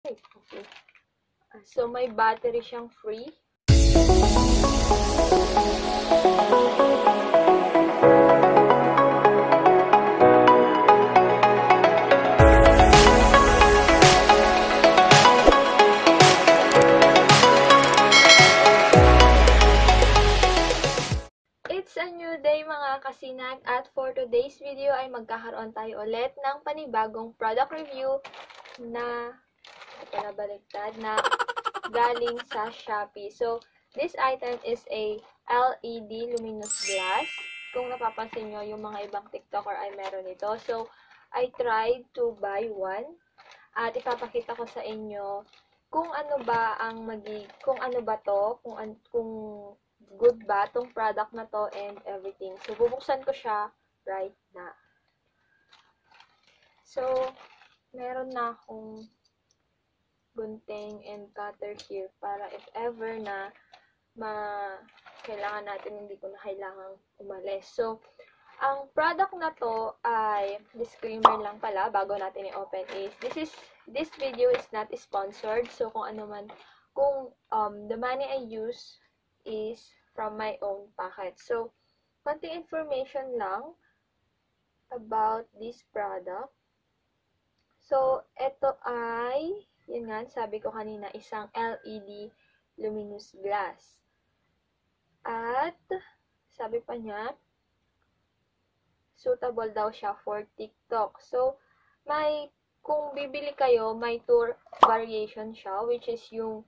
Okay. So, may battery siyang free. It's a new day mga kasinag, at for today's video ay magkakaroon tayo ulit ng panibagong product review na galing sa Shopee. So, this item is a LED luminous glass. Kung napapansin nyo, yung mga ibang TikToker ay meron ito. So, I tried to buy one at ipapakita ko sa inyo kung ano ba kung good ba tong product na to and everything. So, bubuksan ko siya right now. So, meron na akong gunting and cutter here para if ever na kailangan natin, hindi ko na kailangang umalis. So, ang product na to ay, disclaimer lang pala bago natin i-open is, this video is not sponsored. So, kung the money I use is from my own pocket. So, konting information lang about this product. So, ito ay, yun nga, sabi ko kanina, isang LED luminous glass. At, sabi pa niya, suitable daw siya for TikTok. So, kung bibili kayo, may 2 variation siya, which is yung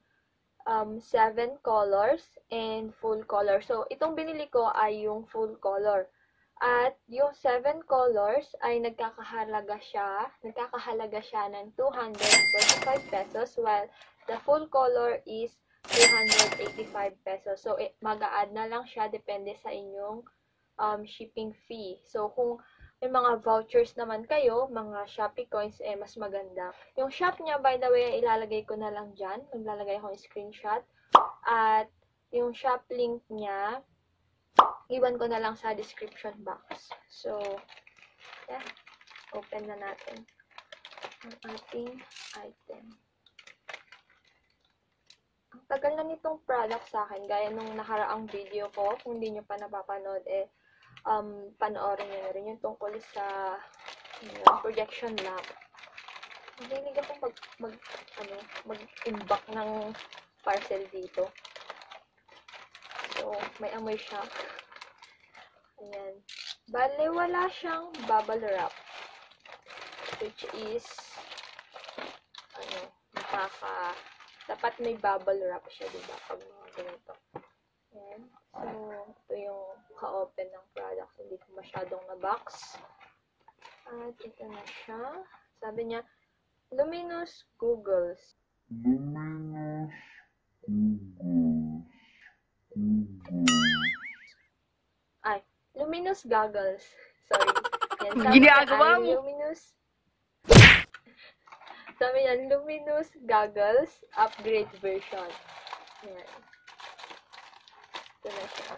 7 colors and full color. So, itong binili ko ay yung full color. At yung 7 colors ay nagkakahalaga siya ng 225 pesos, while the full color is 385 pesos. So, mag-a-add na lang siya, depende sa inyong shipping fee. So, kung may mga vouchers naman kayo, mga Shopee coins, mas maganda. Yung shop niya, by the way, ilalagay ko na lang dyan. Maglalagay ako ng screenshot. At yung shop link niya, iwan ko na lang sa description box. So, yeah. Open na natin ang ating item. Ang tagal na nitong product sa akin. Gaya nung nakaraang video ko, kung hindi nyo pa napapanood, panoorin nyo na rin yung tungkol sa projection lamp. Mahilig ako mag-imbak ng parcel dito. So, may amoy siya. Ayan. Bale, wala siyang bubble wrap. Which is, dapat may bubble wrap siya, diba? Pag mga ganito. Ayan. So, ito yung ka-open ng product. Hindi ko masyadong na-box. At ito na siya. Sabi niya, luminous goggles. Luminous goggles. Sorry. Yan, Ginagawa mo! Sabi niya, luminous goggles, upgrade version. Yan. Ito na siya.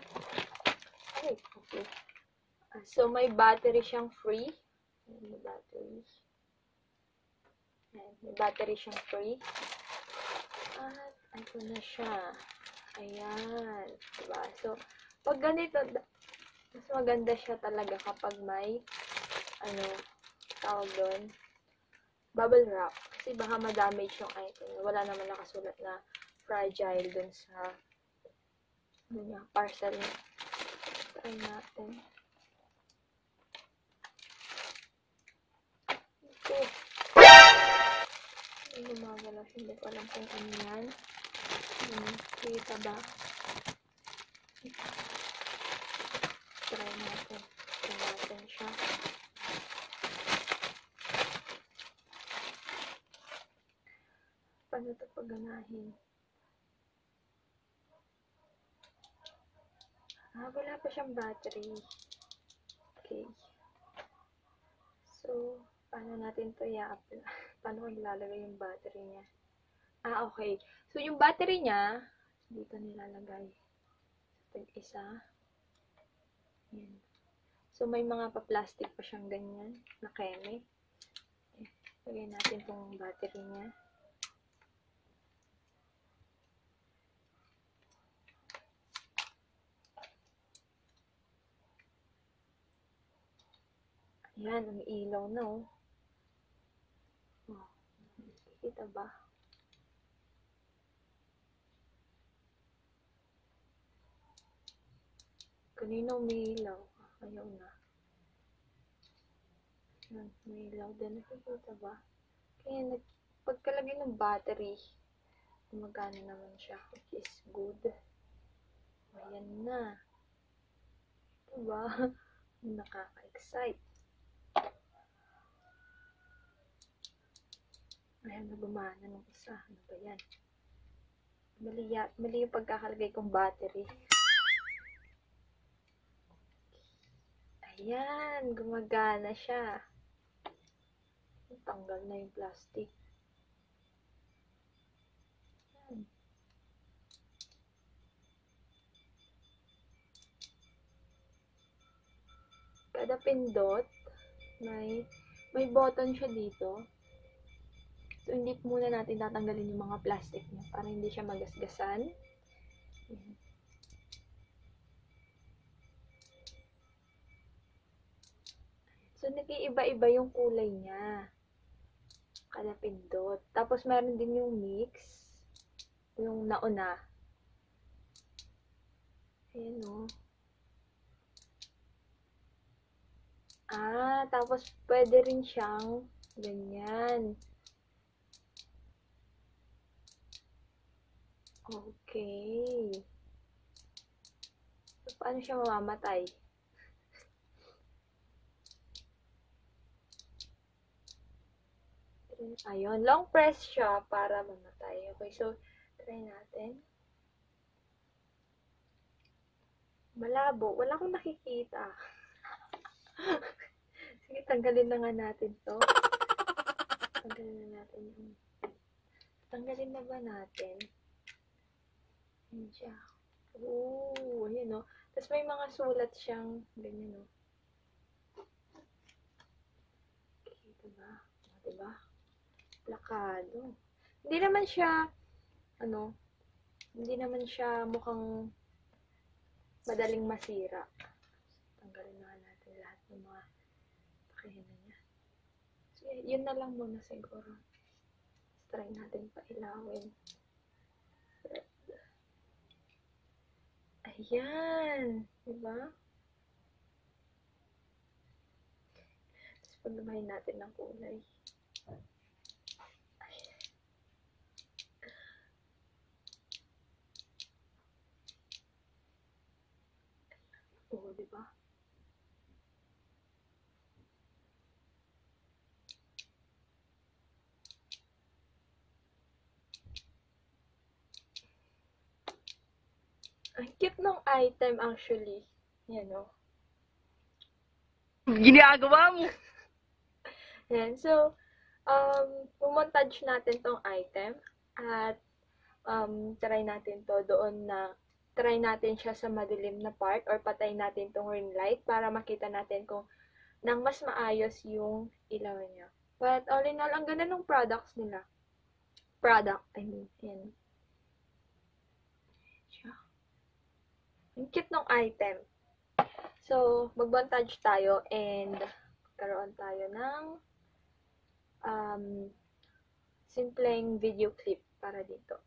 Okay. So, may battery siyang free. May battery. Ayan, may battery siyang free. At, ito na siya. Ayan. Diba? So, pag ganito, mas maganda siya talaga kapag may, tawag doon, bubble wrap. Kasi baka ma-damage yung item. Wala naman nakasulat na fragile dun sa, parcel niya. Try natin. Okay. Gumagalaw. Hindi ko alam kung ano yan. Kita ba? Try natin. Try natin siya. Paano ito pagganahin? Wala pa siyang battery. Okay. So, paano natin ito i-apply? Paano ilalagay yung battery niya? Okay. So, yung battery niya, dito nilalagay. Tag-isa. Yan. So, may mga pa-plastic pa siyang ganyan, na keme. Lagay natin itong battery niya. Ayan, ang ilaw na, oh. Oh, kita ba? Kanina umiilaw. Ayaw na. Ayan, umiilaw din. Nakikita ba? Kaya pagkalagay ng battery, gumagana naman siya, which is good. Ayan na. Diba? Nakaka-excite. Ayan, nagumana ng isa. Ano ba yan? Mali yung pagkakalagay kong battery. Ayan, gumagana siya. Tanggal na yung plastic. Ayan. Kada pindot, may button siya dito. So, hindi muna natin tatanggalin yung mga plastic niya para hindi siya magasgasan. Ayan. So, nag-iiba-iba yung kulay niya. Kada pindot. Tapos, meron din yung mix. Yung nauna. Ayan, o. Tapos, pwede rin siyang ganyan. Okay. So, paano siya mamamatay? Ayun, long press siya para mamatay. Okay, so, try natin. Malabo. Wala akong nakikita. Sige, tanggalin na nga natin to. Tanggalin na natin yung... Tanggalin na ba natin? Ayan siya. Oo, ayan o. Tapos may mga sulat siyang ganyan o. Okay, diba? Diba? Plakado. Hindi naman siya, hindi naman siya mukhang madaling masira. Tanggalin na natin lahat ng mga pakihina niya. So, yun na lang muna siguro. Try natin pailawin. Ayan! Diba? Tapos paglabahin natin ng kulay. Oo, diba? Ang cute ng item actually. Yan o. Ginagawa mo! Yan. So, pumontage natin tong item at try natin to doon na try natin siya sa madilim na part or patay natin tong ring light para makita natin kung nang mas maayos yung ilaw niya. But all in all, ang ganda ng products nila. I mean, yan. Ang cute ng item. So, mag-montage tayo and karoon tayo ng simpleng video clip para dito.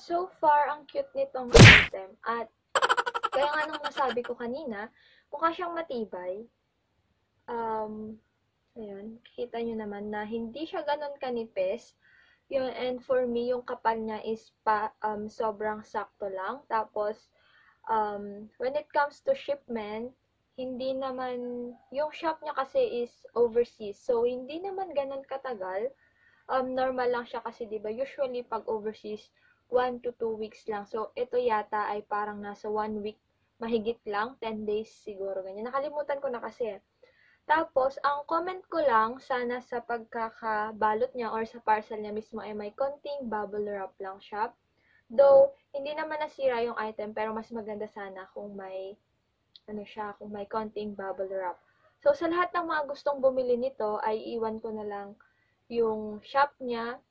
So far, ang cute nitong item. At kaya nga nung nasabi ko kanina, mukha siyang matibay. Ayun, kita nyo naman na hindi siya ganun kanipis. Yun, and for me, yung kapal niya is sobrang sakto lang. Tapos, when it comes to shipment, hindi naman, yung shop niya kasi is overseas. So, hindi naman ganun katagal. Normal lang siya kasi, di ba, usually pag overseas, 1 to 2 weeks lang. So, ito yata ay parang nasa 1 week, mahigit lang, 10 days siguro, ganyan. Nakalimutan ko na kasi. Tapos, ang comment ko lang, sana sa pagkakabalot niya or sa parcel niya mismo ay may konting bubble wrap lang siya. Though, hindi naman nasira yung item, pero mas maganda sana kung may, kung may konting bubble wrap. So, sa lahat ng mga gustong bumili nito, ay iwan ko na lang yung shop niya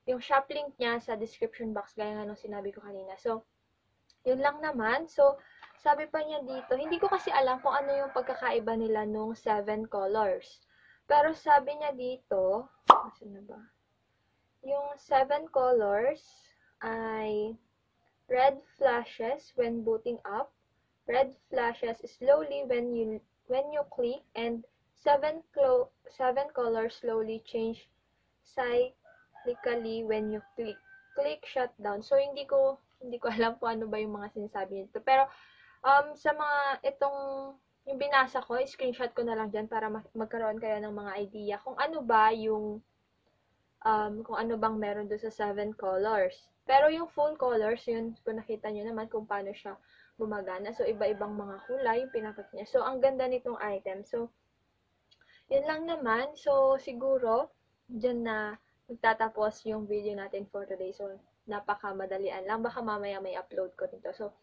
yung shop link niya sa description box, gaya nga nung sinabi ko kanina. So, yun lang naman. So, sabi pa niya dito, hindi ko kasi alam kung ano yung pagkakaiba nila nung 7 colors. Pero sabi niya dito, asan na ba? Yung 7 colors ay red flashes when booting up, red flashes slowly when you click, and 7 colors slowly change cyclically when you click. Click shutdown. So, hindi ko alam kung ano ba yung mga sinasabi nito. Pero, sa mga yung binasa ko, screenshot ko na lang dyan para magkaroon kayo ng mga idea kung ano ba yung, kung ano bang meron doon sa 7 colors. Pero yung full colors, yun, kung nakita nyo naman kung paano siya gumagana. So, iba-ibang mga kulay yung pinakita niya. So, ang ganda nitong item. So, yun lang naman. So, siguro, dyan na magtatapos yung video natin for today. So, napakamadalian lang. Baka mamaya may upload ko nito. So,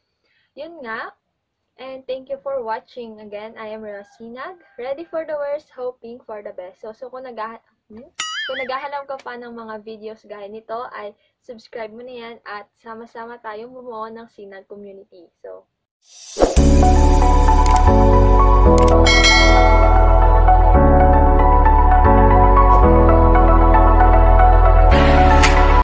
yun nga. And thank you for watching. Again, I am Rosinag. Ready for the worst, hoping for the best. So kung naghahanap ka pa ng mga videos gaya nito, ay subscribe mo na yan at sama-sama tayong bumuo ng Sinag community. So,